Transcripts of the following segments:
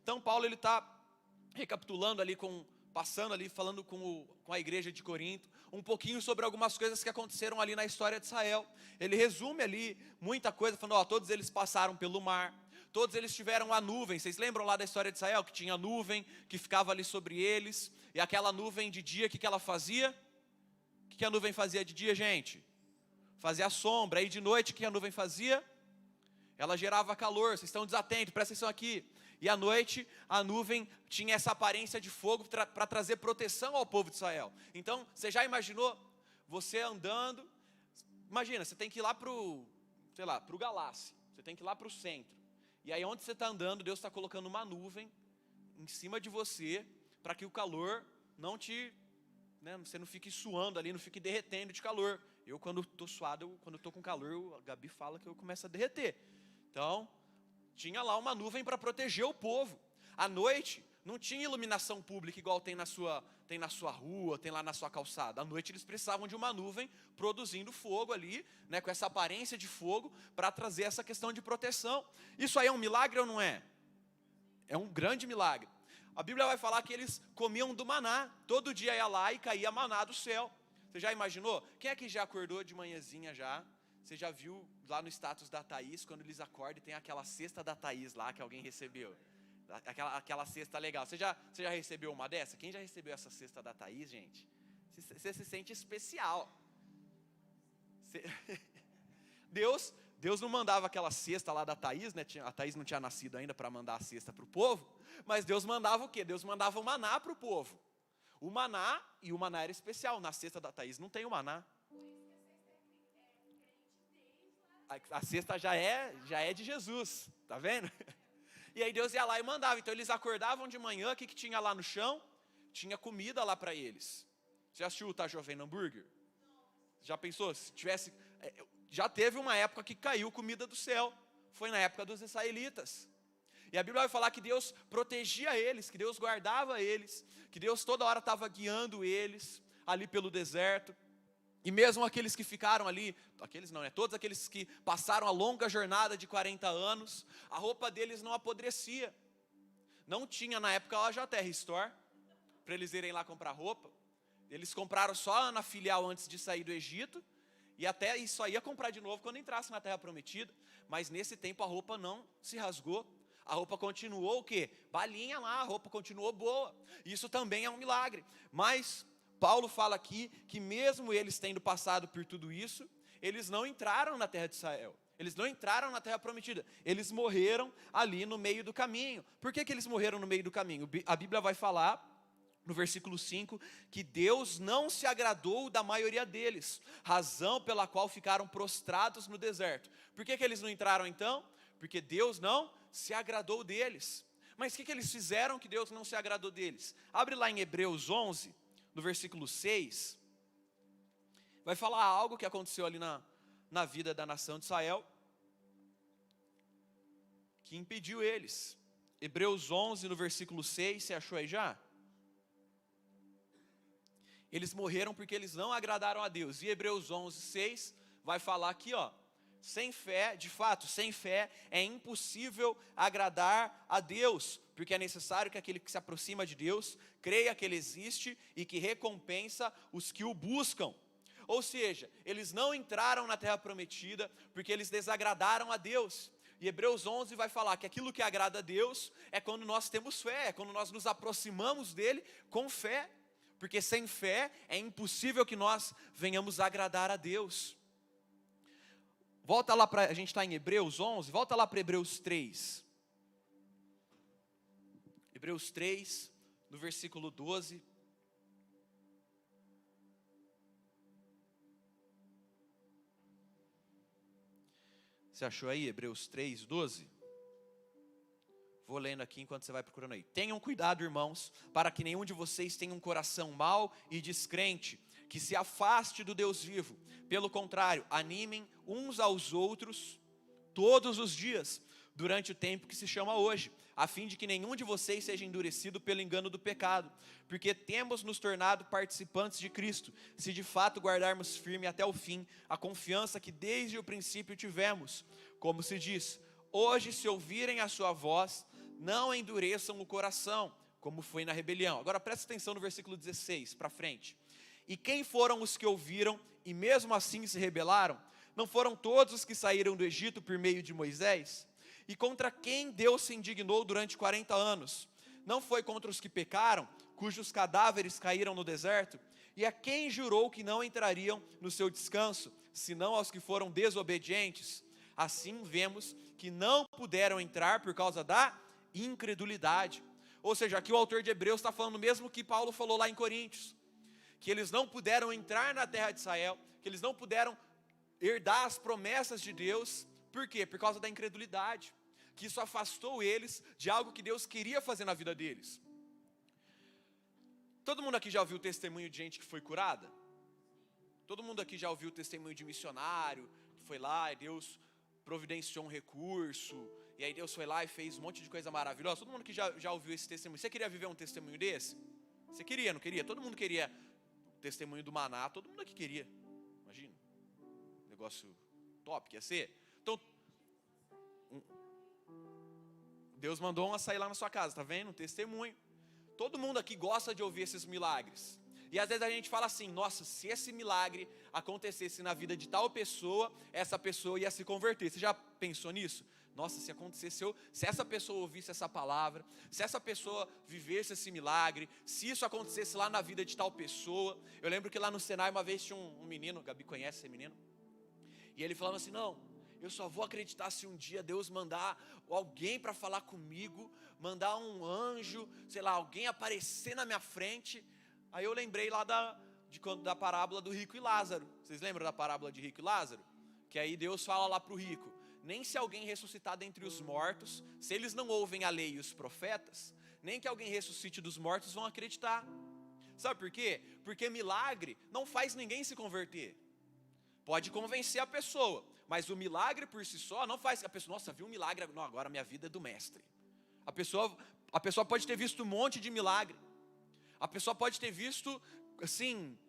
Então Paulo ele está recapitulando ali, passando ali, falando com a igreja de Corinto, um pouquinho sobre algumas coisas que aconteceram ali na história de Israel. Ele resume ali muita coisa, falando, todos eles passaram pelo mar, todos eles tiveram a nuvem. Vocês lembram lá da história de Israel, que tinha nuvem, que ficava ali sobre eles, e aquela nuvem de dia, o que ela fazia? O que a nuvem fazia de dia, gente? Fazia sombra. Aí de noite, o que a nuvem fazia? Ela gerava calor. Vocês estão desatentos, presta atenção aqui. E à noite, a nuvem tinha essa aparência de fogo para trazer proteção ao povo de Israel. Então, você já imaginou você andando? Imagina, você tem que ir lá para o Galácia. Você tem que ir lá para o centro. E aí onde você está andando, Deus está colocando uma nuvem em cima de você, para que o calor não você não fique suando ali, não fique derretendo de calor. Eu quando estou suado, quando estou com calor, a Gabi fala que eu começo a derreter. Então, tinha lá uma nuvem para proteger o povo. À noite, não tinha iluminação pública igual tem na sua rua, tem lá na sua calçada. À noite eles precisavam de uma nuvem produzindo fogo ali, com essa aparência de fogo, para trazer essa questão de proteção. Isso aí é um milagre ou não é? É um grande milagre. A Bíblia vai falar que eles comiam do maná. Todo dia ia lá e caía maná do céu. Você já imaginou? Quem é que já acordou de manhãzinha já? Você já viu lá no status da Thaís, quando eles acordam, tem aquela cesta da Thaís lá que alguém recebeu? Aquela cesta legal. Você já recebeu uma dessa? Quem já recebeu essa cesta da Thaís, gente? Você se sente especial. Deus não mandava aquela cesta lá da Thaís, a Thaís não tinha nascido ainda para mandar a cesta para o povo, mas Deus mandava o quê? Deus mandava o maná para o povo. O maná era especial. Na cesta da Thaís não tem o maná. A cesta já é de Jesus, tá vendo? E aí Deus ia lá e mandava. Então eles acordavam de manhã, o que tinha lá no chão? Tinha comida lá para eles. Você já assistiu o Tá Jovem Hambúrguer? Já pensou? Se tivesse... Já teve uma época que caiu comida do céu. Foi na época dos israelitas. E a Bíblia vai falar que Deus protegia eles, que Deus guardava eles, que Deus toda hora estava guiando eles ali pelo deserto. E mesmo aqueles que ficaram ali, todos aqueles que passaram a longa jornada de 40 anos, a roupa deles não apodrecia. Não tinha na época a JR Store, para eles irem lá comprar roupa. Eles compraram só na filial antes de sair do Egito, e até isso aí ia comprar de novo quando entrasse na Terra Prometida. Mas nesse tempo a roupa não se rasgou. A roupa continuou o quê? Balinha lá, a roupa continuou boa. Isso também é um milagre. Mas Paulo fala aqui que mesmo eles tendo passado por tudo isso, eles não entraram na terra de Israel. Eles não entraram na terra prometida. Eles morreram ali no meio do caminho. Por que eles morreram no meio do caminho? A Bíblia vai falar, no versículo 5, que Deus não se agradou da maioria deles, razão pela qual ficaram prostrados no deserto. Por que eles não entraram então? Porque Deus não se agradou deles. Mas o que eles fizeram que Deus não se agradou deles? Abre lá em Hebreus 11, no versículo 6, vai falar algo que aconteceu ali na vida da nação de Israel, que impediu eles. Hebreus 11, no versículo 6, você achou aí já? Eles morreram porque eles não agradaram a Deus. E Hebreus 11, 6, vai falar aqui, sem fé, de fato, sem fé é impossível agradar a Deus, porque é necessário que aquele que se aproxima de Deus creia que Ele existe e que recompensa os que o buscam. Ou seja, eles não entraram na terra prometida porque eles desagradaram a Deus. E Hebreus 11 vai falar que aquilo que agrada a Deus é quando nós temos fé, é quando nós nos aproximamos dEle com fé. Porque sem fé é impossível que nós venhamos agradar a Deus. Volta lá a gente está em Hebreus 11, volta lá para Hebreus 3. Hebreus 3, no versículo 12. Você achou aí Hebreus 3, 12? Vou lendo aqui enquanto você vai procurando aí. Tenham cuidado, irmãos, para que nenhum de vocês tenha um coração mau e descrente, que se afaste do Deus vivo. Pelo contrário, animem uns aos outros todos os dias, durante o tempo que se chama hoje, a fim de que nenhum de vocês seja endurecido pelo engano do pecado, porque temos nos tornado participantes de Cristo, se de fato guardarmos firme até o fim a confiança que desde o princípio tivemos. Como se diz: hoje, se ouvirem a sua voz, não endureçam o coração, como foi na rebelião. Agora presta atenção no versículo 16, para frente. E quem foram os que ouviram e mesmo assim se rebelaram? Não foram todos os que saíram do Egito por meio de Moisés? E contra quem Deus se indignou durante 40 anos? Não foi contra os que pecaram, cujos cadáveres caíram no deserto? E a quem jurou que não entrariam no seu descanso, senão aos que foram desobedientes? Assim vemos que não puderam entrar por causa da incredulidade. Ou seja, aqui o autor de Hebreus está falando o mesmo que Paulo falou lá em Coríntios, que eles não puderam entrar na terra de Israel, que eles não puderam herdar as promessas de Deus. Por quê? Por causa da incredulidade, que isso afastou eles de algo que Deus queria fazer na vida deles. Todo mundo aqui já ouviu o testemunho de gente que foi curada? Todo mundo aqui já ouviu o testemunho de missionário, que foi lá e Deus providenciou um recurso, e aí Deus foi lá e fez um monte de coisa maravilhosa? Todo mundo aqui já ouviu esse testemunho. Você queria viver um testemunho desse? Você queria, não queria? Todo mundo queria o testemunho do maná, todo mundo aqui queria. Imagina, negócio top que ia ser. Então, Deus mandou um açaí lá na sua casa, tá vendo? Um testemunho. Todo mundo aqui gosta de ouvir esses milagres. E às vezes a gente fala assim: nossa, se esse milagre acontecesse na vida de tal pessoa, essa pessoa ia se converter. Você já pensou nisso? Nossa, se acontecesse, se essa pessoa ouvisse essa palavra, se essa pessoa vivesse esse milagre, se isso acontecesse lá na vida de tal pessoa. Eu lembro que lá no Senai uma vez tinha um menino, Gabi conhece esse menino, e ele falava assim: não, eu só vou acreditar se um dia Deus mandar alguém para falar comigo, mandar um anjo, sei lá, alguém aparecer na minha frente. Aí eu lembrei lá da parábola do rico e Lázaro. Vocês lembram da parábola de rico e Lázaro? Que aí Deus fala lá para o rico: nem se alguém ressuscitar dentre os mortos, se eles não ouvem a lei e os profetas, nem que alguém ressuscite dos mortos vão acreditar. Sabe por quê? Porque milagre não faz ninguém se converter. Pode convencer a pessoa, mas o milagre por si só não faz a pessoa: nossa, viu um milagre, não, agora minha vida é do mestre. A pessoa pode ter visto um monte de milagre. A pessoa pode ter visto, assim,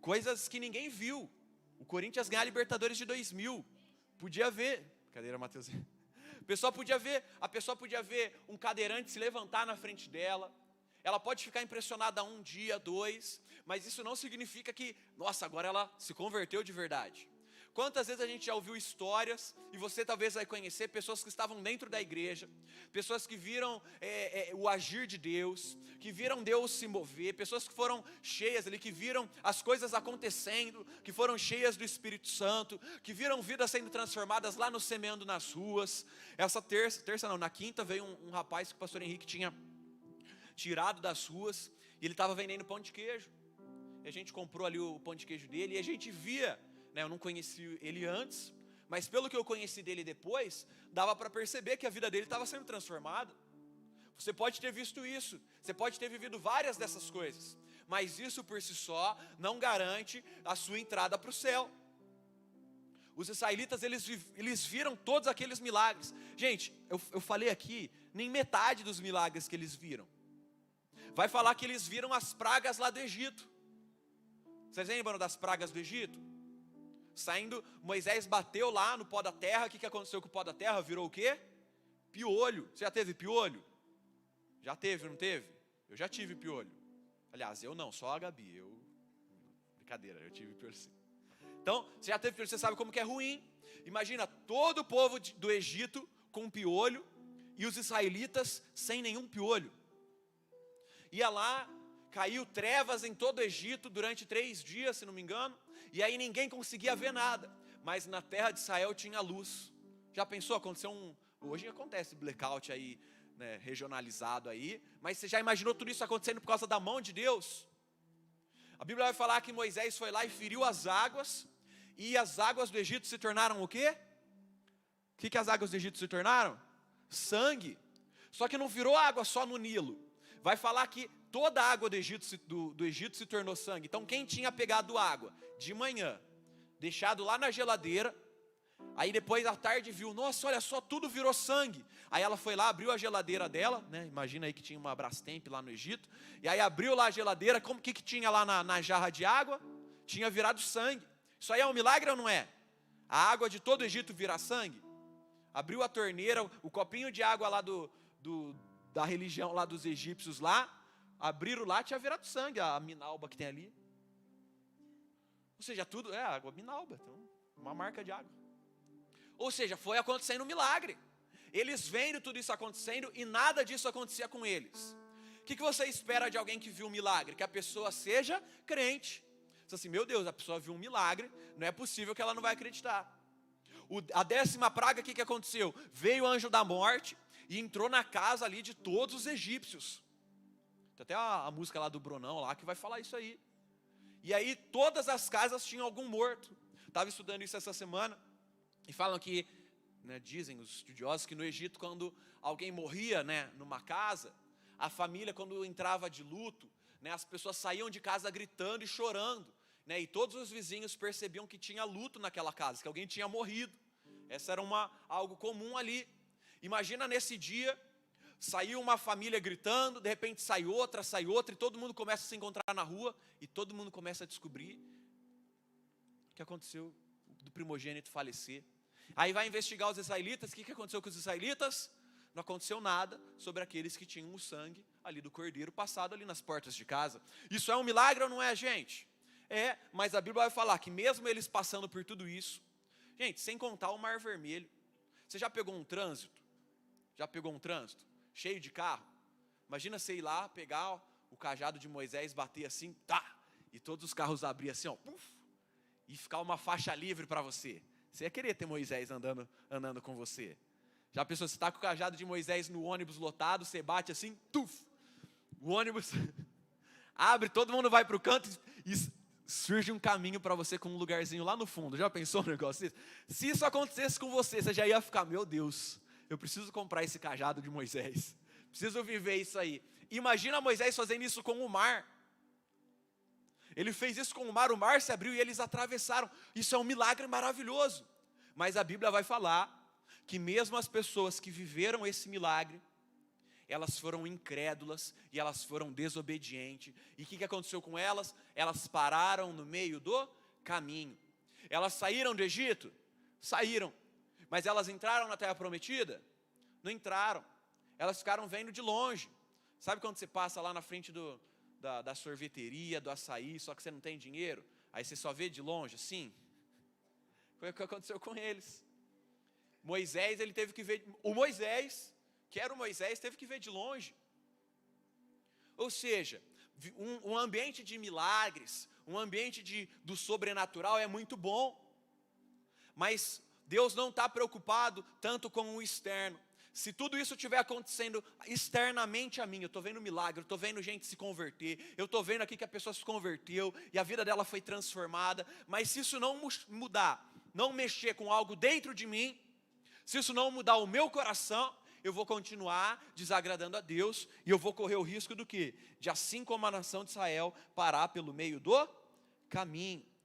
coisas que ninguém viu. O Corinthians ganhar a Libertadores de 2000. Podia ver. Cadeira, Matheus. A pessoa podia ver um cadeirante se levantar na frente dela. Ela pode ficar impressionada um dia, 2, mas isso não significa que, nossa, agora ela se converteu de verdade. Quantas vezes a gente já ouviu histórias, e você talvez vai conhecer, pessoas que estavam dentro da igreja, pessoas que viram o agir de Deus, que viram Deus se mover, pessoas que foram cheias ali, que viram as coisas acontecendo, que foram cheias do Espírito Santo, que viram vidas sendo transformadas lá no Semeando nas Ruas. Na quinta veio um rapaz que o pastor Henrique tinha tirado das ruas, e ele estava vendendo pão de queijo, e a gente comprou ali o pão de queijo dele, e a gente via, eu não conheci ele antes, mas pelo que eu conheci dele depois, dava para perceber que a vida dele estava sendo transformada. Você pode ter visto isso, você pode ter vivido várias dessas coisas, mas isso por si só não garante a sua entrada para o céu. Os israelitas, eles viram todos aqueles milagres. Gente, eu falei aqui, nem metade dos milagres que eles viram. Vai falar que eles viram as pragas lá do Egito. Vocês lembram das pragas do Egito? Saindo, Moisés bateu lá no pó da terra. O que aconteceu com o pó da terra? Virou o quê? Piolho. Você já teve piolho? Já teve, não teve? Eu já tive piolho. Aliás, eu não, só a Gabi. Brincadeira, eu tive piolho sim. Então, você já teve piolho, você sabe como que é ruim. Imagina todo o povo do Egito com piolho e os israelitas sem nenhum piolho. Ia lá, caiu trevas em todo o Egito durante 3 dias, se não me engano. E aí ninguém conseguia ver nada, mas na terra de Israel tinha luz. Já pensou? Aconteceu hoje acontece blackout aí, né, regionalizado aí, mas você já imaginou tudo isso acontecendo por causa da mão de Deus? A Bíblia vai falar que Moisés foi lá e feriu as águas, e as águas do Egito se tornaram o quê? O que as águas do Egito se tornaram? Sangue. Só que não virou água só no Nilo. Vai falar que toda a água do Egito se tornou sangue. Então quem tinha pegado água de manhã, deixado lá na geladeira, aí depois à tarde viu, nossa, olha só, tudo virou sangue. Aí ela foi lá, abriu a geladeira dela, né? Imagina aí que tinha uma Brastemp lá no Egito. E aí abriu lá a geladeira, como que tinha lá na jarra de água? Tinha virado sangue. Isso aí é um milagre ou não é? A água de todo o Egito virar sangue? Abriu a torneira, o copinho de água lá do da religião lá dos egípcios lá, abriram lá, tinha virado sangue, a minalba que tem ali. Ou seja, tudo é água minalba, então, uma marca de água. Ou seja, foi acontecendo um milagre. Eles vendo tudo isso acontecendo e nada disso acontecia com eles. O que você espera de alguém que viu um milagre? Que a pessoa seja crente. Você assim, meu Deus, a pessoa viu um milagre, não é possível que ela não vai acreditar. A 10ª praga, o que aconteceu? Veio o anjo da morte e entrou na casa ali de todos os egípcios. Tem até a música lá do Brunão lá que vai falar isso aí. E aí todas as casas tinham algum morto. Estava estudando isso essa semana e falam que, né, dizem os estudiosos que no Egito, quando alguém morria, né, numa casa, a família, quando entrava de luto, né, as pessoas saíam de casa gritando e chorando, né, e todos os vizinhos percebiam que tinha luto naquela casa, que alguém tinha morrido. Essa era algo comum ali. Imagina nesse dia, saiu uma família gritando, de repente sai outra, e todo mundo começa a se encontrar na rua, e todo mundo começa a descobrir o que aconteceu do primogênito falecer. Aí vai investigar os israelitas. O que aconteceu com os israelitas? Não aconteceu nada sobre aqueles que tinham o sangue ali do cordeiro passado ali nas portas de casa. Isso é um milagre ou não é, gente? É, mas a Bíblia vai falar que mesmo eles passando por tudo isso, gente, sem contar o Mar Vermelho. Você já pegou um trânsito? Já pegou um trânsito? Cheio de carro? Imagina você ir lá, pegar o cajado de Moisés, bater assim, tá, e todos os carros abrir assim, ó, puf, e ficar uma faixa livre para você. Você ia querer ter Moisés andando com você. Já pensou, você está com o cajado de Moisés no ônibus lotado, você bate assim, tuf, o ônibus abre, todo mundo vai para o canto e surge um caminho para você com um lugarzinho lá no fundo. Já pensou no negócio desse? Se isso acontecesse com você, você já ia ficar, meu Deus, eu preciso comprar esse cajado de Moisés, preciso viver isso aí. Imagina Moisés fazendo isso com o mar. Ele fez isso com o mar se abriu e eles atravessaram. Isso é um milagre maravilhoso. Mas a Bíblia vai falar que mesmo as pessoas que viveram esse milagre, elas foram incrédulas e elas foram desobedientes. E o que aconteceu com elas? Elas pararam no meio do caminho. Elas saíram do Egito? Saíram. Mas elas entraram na terra prometida? Não entraram. Elas ficaram vendo de longe. Sabe quando você passa lá na frente da sorveteria, do açaí, só que você não tem dinheiro? Aí você só vê de longe, assim? Foi o que aconteceu com eles. Moisés, ele teve que ver, o Moisés, que era o Moisés, teve que ver de longe. Ou seja, um ambiente de milagres, um ambiente do sobrenatural é muito bom, mas Deus não está preocupado tanto com o externo. Se tudo isso estiver acontecendo externamente a mim, eu estou vendo milagre, eu estou vendo gente se converter, eu estou vendo aqui que a pessoa se converteu e a vida dela foi transformada, mas se isso não mudar, não mexer com algo dentro de mim, se isso não mudar o meu coração, eu vou continuar desagradando a Deus e eu vou correr o risco do quê? De, assim como a nação de Israel, parar pelo meio do caminho.